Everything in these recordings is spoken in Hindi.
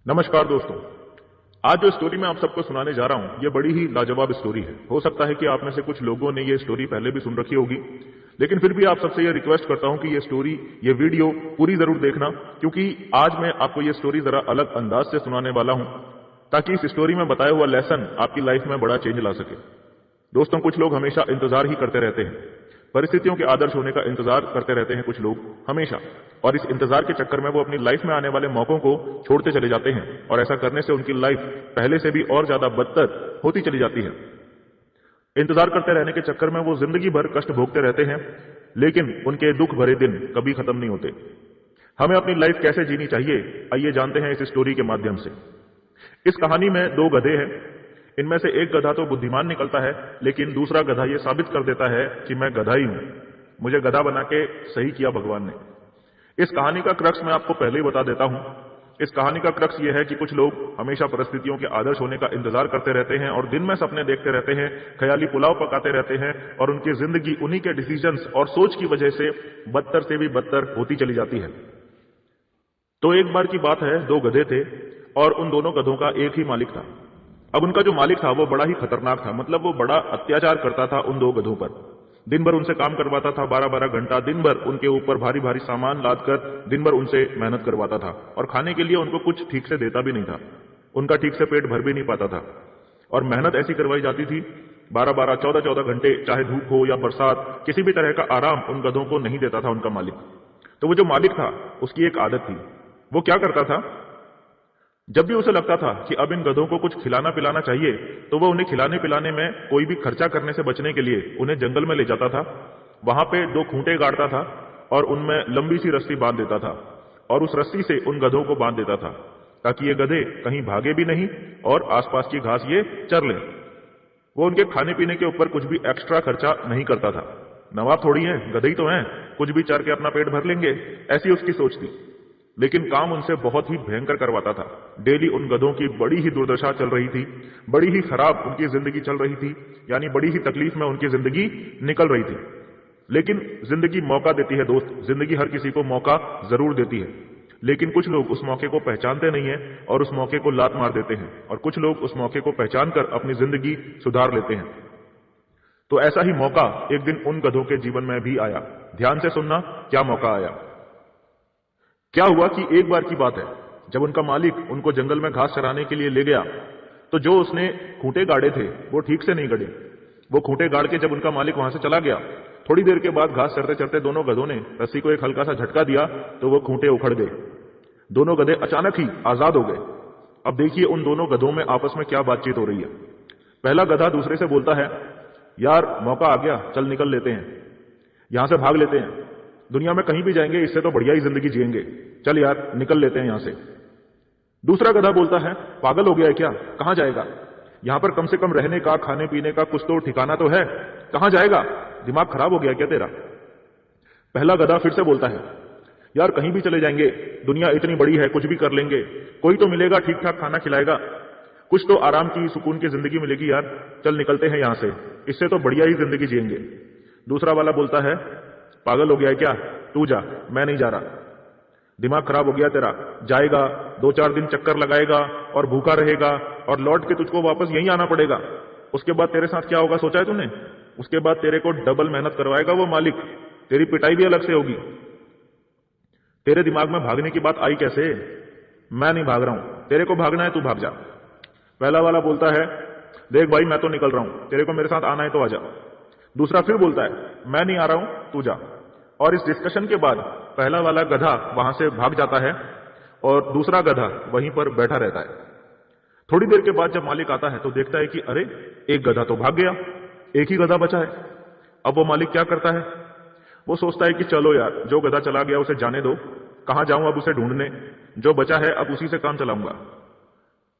नमस्कार दोस्तों। आज जो स्टोरी मैं आप सबको सुनाने जा रहा हूं ये बड़ी ही लाजवाब स्टोरी है। हो सकता है कि आप में से कुछ लोगों ने ये स्टोरी पहले भी सुन रखी होगी, लेकिन फिर भी आप सबसे ये रिक्वेस्ट करता हूं कि ये स्टोरी, ये वीडियो पूरी जरूर देखना, क्योंकि आज मैं आपको ये स्टोरी जरा अलग अंदाज से सुनाने वाला हूं ताकि इस स्टोरी में बताया हुआ लेसन आपकी लाइफ में बड़ा चेंज ला सके। दोस्तों, कुछ लोग हमेशा इंतजार ही करते रहते हैं, परिस्थितियों के आदर्श होने का इंतजार करते रहते हैं कुछ लोग हमेशा, और इस इंतजार के चक्कर में वो अपनी लाइफ में आने वाले मौकों को छोड़ते चले जाते हैं और ऐसा करने से उनकी लाइफ पहले से भी और ज्यादा बदतर होती चली जाती है। इंतजार करते रहने के चक्कर में वो जिंदगी भर कष्ट भोगते रहते हैं, लेकिन उनके दुख भरे दिन कभी खत्म नहीं होते। हमें अपनी लाइफ कैसे जीनी चाहिए, आइए जानते हैं इस स्टोरी के माध्यम से। इस कहानी में दो गधे हैं। इनमें से एक गधा तो बुद्धिमान निकलता है, लेकिन दूसरा गधा यह साबित कर देता है कि मैं गधा ही हूं, मुझे गधा बना के सही किया भगवान ने। इस कहानी का क्रक्स मैं आपको पहले ही बता देता हूं। इस कहानी का क्रक्स यह है कि कुछ लोग हमेशा परिस्थितियों के आदर्श होने का इंतजार करते रहते हैं और दिन में सपने देखते रहते हैं, ख्याली पुलाव पकाते रहते हैं, और उनकी जिंदगी उन्हीं के डिसीजंस और सोच की वजह से बदतर से भी बदतर होती चली जाती है। तो एक बार की बात है, दो गधे थे और उन दोनों गधों का एक ही मालिक था। अब उनका जो मालिक था वो बड़ा ही खतरनाक था, मतलब वो बड़ा अत्याचार करता था उन दो गधों पर। दिन भर उनसे काम करवाता था, 12-12 घंटा दिन भर उनके ऊपर भारी भारी सामान लादकर दिन भर उनसे मेहनत करवाता था, और खाने के लिए उनको कुछ ठीक से देता भी नहीं था। उनका ठीक से पेट भर भी नहीं पाता था, और मेहनत ऐसी करवाई जाती थी 12-12, 14-14 घंटे, चाहे धूप हो या बरसात, किसी भी तरह का आराम उन गधों को नहीं देता था उनका मालिक। तो वो जो मालिक था उसकी एक आदत थी। वो क्या करता था, जब भी उसे लगता था कि अब इन गधों को कुछ खिलाना पिलाना चाहिए, तो वो उन्हें खिलाने पिलाने में कोई भी खर्चा करने से बचने के लिए उन्हें जंगल में ले जाता था। वहां पे दो खूंटे गाड़ता था और उनमें लंबी सी रस्सी बांध देता था, और उस रस्सी से उन गधों को बांध देता था ताकि ये गधे कहीं भागे भी नहीं और आसपास की घास ये चर लें। वो उनके खाने पीने के ऊपर कुछ भी एक्स्ट्रा खर्चा नहीं करता था। नवाब थोड़ी है, गधे ही तो हैं, कुछ भी चर के अपना पेट भर लेंगे, ऐसी उसकी सोच थी। लेकिन काम उनसे बहुत ही भयंकर करवाता था। डेली उन गधों की बड़ी ही दुर्दशा चल रही थी, बड़ी ही खराब उनकी जिंदगी चल रही थी, यानी बड़ी ही तकलीफ में उनकी जिंदगी निकल रही थी। लेकिन जिंदगी मौका देती है दोस्त, जिंदगी हर किसी को मौका जरूर देती है, लेकिन कुछ लोग उस मौके को पहचानते नहीं है और उस मौके को लात मार देते हैं, और कुछ लोग उस मौके को पहचान कर अपनी जिंदगी सुधार लेते हैं। तो ऐसा ही मौका एक दिन उन गधों के जीवन में भी आया। ध्यान से सुनना, क्या मौका आया। क्या हुआ कि एक बार की बात है, जब उनका मालिक उनको जंगल में घास चराने के लिए ले गया, तो जो उसने खूंटे गाड़े थे वो ठीक से नहीं गड़े। वो खूंटे गाड़ के जब उनका मालिक वहां से चला गया, थोड़ी देर के बाद घास चरते चरते दोनों गधों ने रस्सी को एक हल्का सा झटका दिया तो वो खूंटे उखड़ गए। दोनों गधे अचानक ही आजाद हो गए। अब देखिए उन दोनों गधों में आपस में क्या बातचीत हो रही है। पहला गधा दूसरे से बोलता है, यार मौका आ गया, चल निकल लेते हैं, यहां से भाग लेते हैं, दुनिया में कहीं भी जाएंगे इससे तो बढ़िया ही जिंदगी जिएंगे, चल यार निकल लेते हैं यहां से। दूसरा गधा बोलता है, पागल हो गया है क्या, कहां जाएगा, यहां पर कम से कम रहने का, खाने पीने का कुछ तो ठिकाना तो है, कहां जाएगा, दिमाग खराब हो गया क्या तेरा। पहला गधा फिर से बोलता है, यार कहीं भी चले जाएंगे, दुनिया इतनी बड़ी है, कुछ भी कर लेंगे, कोई तो मिलेगा ठीक ठाक खाना खिलाएगा, कुछ तो आराम की सुकून की जिंदगी मिलेगी यार, चल निकलते हैं यहां से, इससे तो बढ़िया ही जिंदगी जिएंगे। दूसरा वाला बोलता है, पागल हो गया है क्या, तू जा, मैं नहीं जा रहा, दिमाग खराब हो गया तेरा, जाएगा 2-4 दिन चक्कर लगाएगा और भूखा रहेगा और लौट के तुझको वापस यहीं आना पड़ेगा। उसके बाद तेरे साथ क्या होगा सोचा है तूने, उसके बाद तेरे को डबल मेहनत करवाएगा वो मालिक, तेरी पिटाई भी अलग से होगी। तेरे दिमाग में भागने की बात आई कैसे, मैं नहीं भाग रहा हूं, तेरे को भागना है तू भाग जा। पहला वाला बोलता है, देख भाई मैं तो निकल रहा हूं, तेरे को मेरे साथ आना है तो आ जा। दूसरा फिर बोलता है, मैं नहीं आ रहा हूं, तू जा। और इस डिस्कशन के बाद पहला वाला गधा वहां से भाग जाता है और दूसरा गधा वहीं पर बैठा रहता है। थोड़ी देर के बाद जब मालिक आता है तो देखता है कि अरे एक गधा तो भाग गया, एक ही गधा बचा है। अब वो मालिक क्या करता है, वो सोचता है कि चलो यार जो गधा चला गया उसे जाने दो, कहां जाऊं अब उसे ढूंढने, जो बचा है अब उसी से काम चलाऊंगा।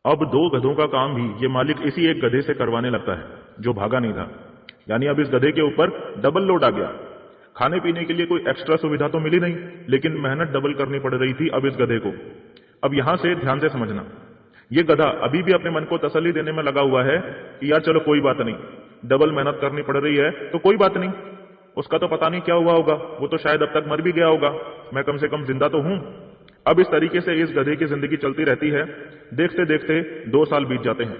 अब दो गधों का काम भी ये मालिक इसी एक गधे से करवाने लगता है जो भागा नहीं था, यानी अब इस गधे के ऊपर डबल लोड आ गया। खाने पीने के लिए कोई एक्स्ट्रा सुविधा तो मिली नहीं, लेकिन मेहनत डबल करनी पड़ रही थी अब इस गधे को। अब यहां से ध्यान से समझना, ये गधा अभी भी अपने मन को तसल्ली देने में लगा हुआ है कि यार चलो कोई बात नहीं, डबल मेहनत करनी पड़ रही है तो कोई बात नहीं, उसका तो पता नहीं क्या हुआ होगा, वो तो शायद अब तक मर भी गया होगा, मैं कम से कम जिंदा तो हूं। अब इस तरीके से इस गधे की जिंदगी चलती रहती है। देखते देखते 2 साल बीत जाते हैं।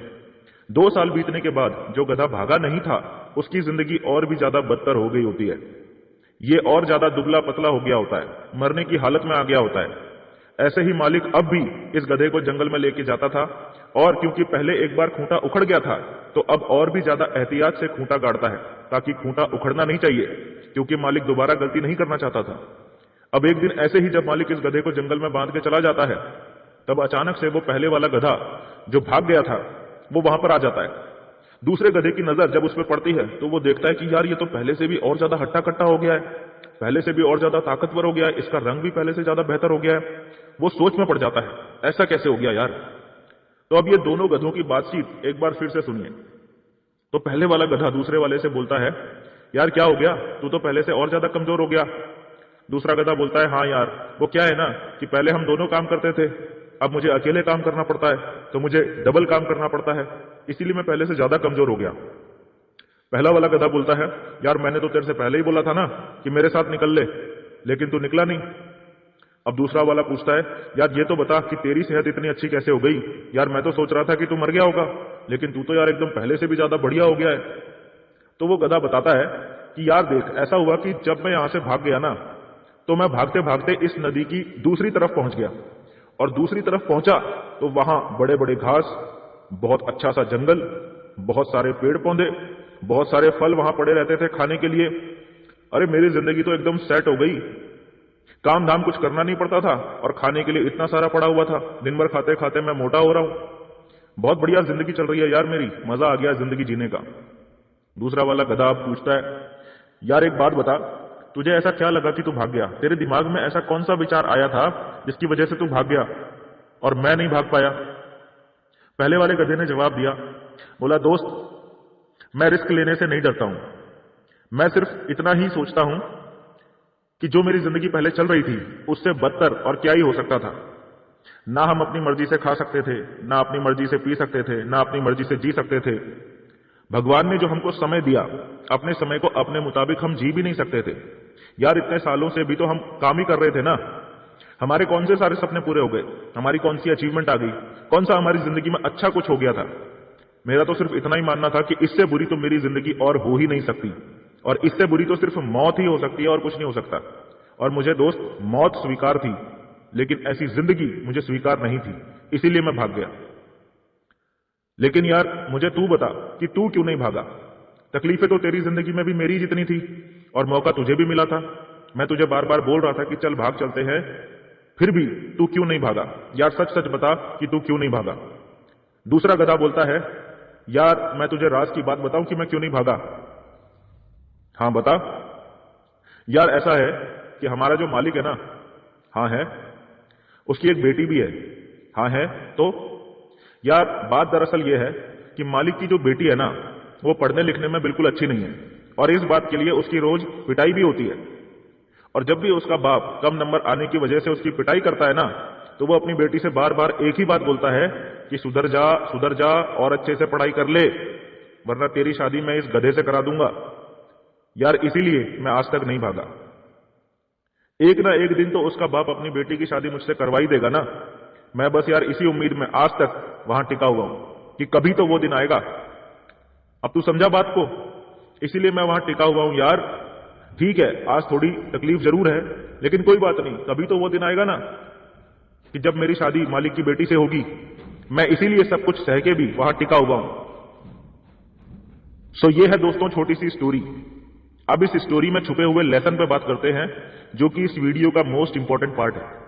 2 साल बीतने के बाद जो गधा भागा नहीं था, उसकी जिंदगी और भी ज्यादा बदतर हो गई होती है। ये और ज्यादा दुबला पतला हो गया होता है, मरने की हालत में आ गया होता है। ऐसे ही मालिक अब भी इस गधे को जंगल में लेके जाता था, और क्योंकि पहले एक बार खूंटा उखड़ गया था, तो अब और भी ज्यादा एहतियात से खूंटा गाड़ता है, ताकि खूंटा उखड़ना नहीं चाहिए, क्योंकि मालिक दोबारा गलती नहीं करना चाहता था। अब एक दिन ऐसे ही जब मालिक इस गधे को जंगल में बांध के चला जाता है, तब अचानक से वो पहले वाला गधा जो भाग गया था, वो वहां पर आ जाता है। दूसरे गधे की नजर जब उस पर पड़ती है, तो वो देखता है कि यार ये तो पहले से भी और ज्यादा हट्टा कट्टा हो गया है, पहले से भी और ज्यादा ताकतवर हो गया है, इसका रंग भी पहले से ज्यादा बेहतर हो गया है। वो सोच में पड़ जाता है, ऐसा कैसे हो गया यार। तो अब ये दोनों गधों की बातचीत एक बार फिर से सुनिए। तो पहले वाला गधा दूसरे वाले से बोलता है, यार क्या हो गया, तू तो पहले से और ज्यादा कमजोर हो गया। दूसरा गधा बोलता है, हाँ यार, वो क्या है ना कि पहले हम दोनों काम करते थे, अब मुझे अकेले काम करना पड़ता है, तो मुझे डबल काम करना पड़ता है, इसीलिए मैं पहले से ज्यादा कमजोर हो गया। पहला वाला गधा बोलता है, यार मैंने तो तेरे से पहले ही बोला था ना कि मेरे साथ निकल ले, लेकिन तू निकला नहीं। अब दूसरा वाला पूछता है, यार ये तो बता कि तेरी सेहत इतनी अच्छी कैसे हो गई। यार मैं तो सोच रहा था कि तू मर गया होगा, लेकिन तू तो यार एकदम पहले से भी ज्यादा बढ़िया हो गया है। तो वो गधा बताता है कि यार देख, ऐसा हुआ कि जब मैं यहां से भाग गया ना, तो मैं भागते भागते इस नदी की दूसरी तरफ पहुंच गया, और दूसरी तरफ पहुंचा तो वहां बड़े बड़े घास, बहुत अच्छा सा जंगल, बहुत सारे पेड़ पौधे, बहुत सारे फल वहां पड़े रहते थे खाने के लिए। अरे मेरी जिंदगी तो एकदम सेट हो गई, काम धाम कुछ करना नहीं पड़ता था, और खाने के लिए इतना सारा पड़ा हुआ था, दिन भर खाते खाते मैं मोटा हो रहा हूं। बहुत बढ़िया जिंदगी चल रही है यार मेरी, मजा आ गया जिंदगी जीने का। दूसरा वाला गधा पूछता है, यार एक बात बता, तुझे ऐसा क्या लगा कि तू भाग गया, तेरे दिमाग में ऐसा कौन सा विचार आया था जिसकी वजह से तू भाग गया और मैं नहीं भाग पाया। पहले वाले गधे ने जवाब दिया, बोला दोस्त, मैं रिस्क लेने से नहीं डरता हूं, मैं सिर्फ इतना ही सोचता हूं कि जो मेरी जिंदगी पहले चल रही थी उससे बदतर और क्या ही हो सकता था। ना हम अपनी मर्जी से खा सकते थे, ना अपनी मर्जी से पी सकते थे, ना अपनी मर्जी से जी सकते थे। भगवान ने जो हमको समय दिया, अपने समय को अपने मुताबिक हम जी भी नहीं सकते थे। यार इतने सालों से भी तो हम काम ही कर रहे थे ना, हमारे कौन से सारे सपने पूरे हो गए, हमारी कौन सी अचीवमेंट आ गई, कौन सा हमारी जिंदगी में अच्छा कुछ हो गया था। मेरा तो सिर्फ इतना ही मानना था कि इससे बुरी तो मेरी जिंदगी और हो ही नहीं सकती, और इससे बुरी तो सिर्फ मौत ही हो सकती है और कुछ नहीं हो सकता। और मुझे दोस्त मौत स्वीकार थी, लेकिन ऐसी जिंदगी मुझे स्वीकार नहीं थी, इसीलिए मैं भाग गया। लेकिन यार मुझे तू बता कि तू क्यों नहीं भागा। तकलीफें तो तेरी जिंदगी में भी मेरी जितनी थी, और मौका तुझे भी मिला था। मैं तुझे बार बार बोल रहा था कि चल भाग चलते हैं, फिर भी तू क्यों नहीं भागा। यार सच सच बता कि तू क्यों नहीं भागा। दूसरा गधा बोलता है, यार मैं तुझे राज की बात बताऊं कि मैं क्यों नहीं भागा। हाँ बता। यार ऐसा है कि हमारा जो मालिक है ना, हाँ है, उसकी एक बेटी भी है। हाँ है। तो यार बात दरअसल ये है कि मालिक की जो बेटी है ना, वो पढ़ने लिखने में बिल्कुल अच्छी नहीं है, और इस बात के लिए उसकी रोज पिटाई भी होती है। और जब भी उसका बाप कम नंबर आने की वजह से उसकी पिटाई करता है ना, तो वो अपनी बेटी से बार बार एक ही बात बोलता है कि सुधर जा और अच्छे से पढ़ाई कर ले, वरना तेरी शादी मैं इस गधे से करा दूंगा। यार इसीलिए मैं आज तक नहीं भागा। एक ना एक दिन तो उसका बाप अपनी बेटी की शादी मुझसे करवा ही देगा ना। मैं बस यार इसी उम्मीद में आज तक वहां टिका हुआ हूं कि कभी तो वो दिन आएगा। अब तू समझा बात को, इसीलिए मैं वहां टिका हुआ हूं यार। ठीक है, आज थोड़ी तकलीफ जरूर है, लेकिन कोई बात नहीं, कभी तो वो दिन आएगा ना कि जब मेरी शादी मालिक की बेटी से होगी। मैं इसीलिए सब कुछ सह के भी वहां टिका हुआ हूं। सो ये है दोस्तों छोटी सी स्टोरी। अब इस स्टोरी में छुपे हुए लेसन पे बात करते हैं, जो कि इस वीडियो का मोस्ट इंपॉर्टेंट पार्ट है।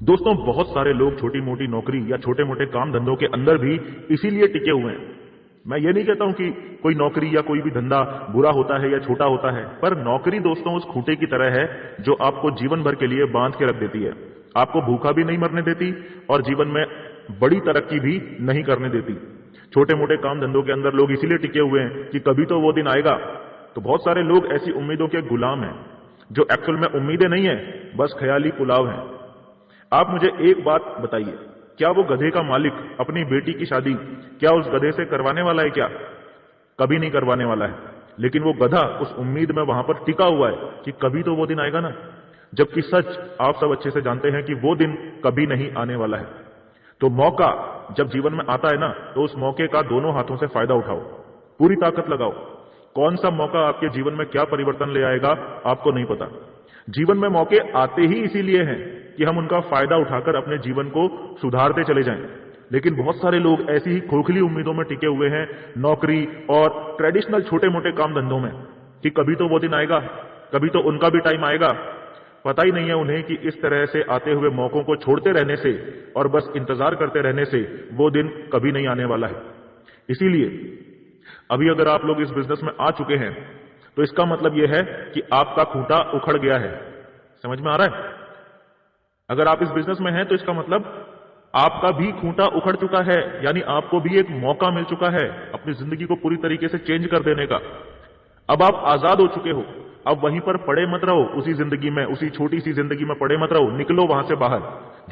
दोस्तों बहुत सारे लोग छोटी मोटी नौकरी या छोटे मोटे काम धंधों के अंदर भी इसीलिए टिके हुए हैं। मैं ये नहीं कहता हूं कि कोई नौकरी या कोई भी धंधा बुरा होता है या छोटा होता है, पर नौकरी दोस्तों उस खूंटे की तरह है जो आपको जीवन भर के लिए बांध के रख देती है। आपको भूखा भी नहीं मरने देती और जीवन में बड़ी तरक्की भी नहीं करने देती। छोटे मोटे काम धंधों के अंदर लोग इसीलिए टिके हुए हैं कि कभी तो वो दिन आएगा। तो बहुत सारे लोग ऐसी उम्मीदों के गुलाम हैं जो एक्चुअल में उम्मीदें नहीं है, बस ख्याली पुलाव है। आप मुझे एक बात बताइए, क्या वो गधे का मालिक अपनी बेटी की शादी क्या उस गधे से करवाने वाला है? क्या कभी नहीं करवाने वाला है। लेकिन वो गधा उस उम्मीद में वहां पर टिका हुआ है कि कभी तो वो दिन आएगा ना। जबकि सच आप सब अच्छे से जानते हैं कि वो दिन कभी नहीं आने वाला है। तो मौका जब जीवन में आता है ना, तो उस मौके का दोनों हाथों से फायदा उठाओ, पूरी ताकत लगाओ। कौन सा मौका आपके जीवन में क्या परिवर्तन ले आएगा आपको नहीं पता। जीवन में मौके आते ही इसीलिए हैं कि हम उनका फायदा उठाकर अपने जीवन को सुधारते चले जाएं। लेकिन बहुत सारे लोग ऐसी ही खोखली उम्मीदों में टिके हुए हैं, नौकरी और ट्रेडिशनल छोटे मोटे काम धंधों में, कि कभी तो वो दिन आएगा, कभी तो उनका भी टाइम आएगा। पता ही नहीं है उन्हें कि इस तरह से आते हुए मौकों को छोड़ते रहने से और बस इंतजार करते रहने से वो दिन कभी नहीं आने वाला है। इसीलिए अभी अगर आप लोग इस बिजनेस में आ चुके हैं तो इसका मतलब यह है कि आपका खूंटा उखड़ गया है। समझ में आ रहा है? अगर आप इस बिजनेस में हैं तो इसका मतलब आपका भी खूंटा उखड़ चुका है, यानी आपको भी एक मौका मिल चुका है अपनी जिंदगी को पूरी तरीके से चेंज कर देने का। अब आप आजाद हो चुके हो। अब वहीं पर पड़े मत रहो, उसी जिंदगी में, उसी छोटी सी जिंदगी में पड़े मत रहो। निकलो वहां से बाहर।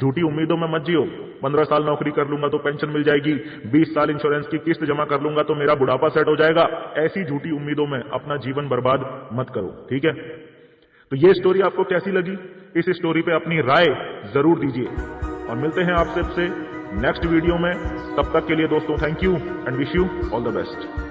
झूठी उम्मीदों में मत जियो। 15 साल नौकरी कर लूंगा तो पेंशन मिल जाएगी, 20 साल इंश्योरेंस की किस्त जमा कर लूंगा तो मेरा बुढ़ापा सेट हो जाएगा। ऐसी झूठी उम्मीदों में अपना जीवन बर्बाद मत करो, ठीक है? तो ये स्टोरी आपको कैसी लगी? इस स्टोरी पे अपनी राय जरूर दीजिए और मिलते हैं आप सबसे नेक्स्ट वीडियो में। तब तक के लिए दोस्तों, thank you and wish you all the best.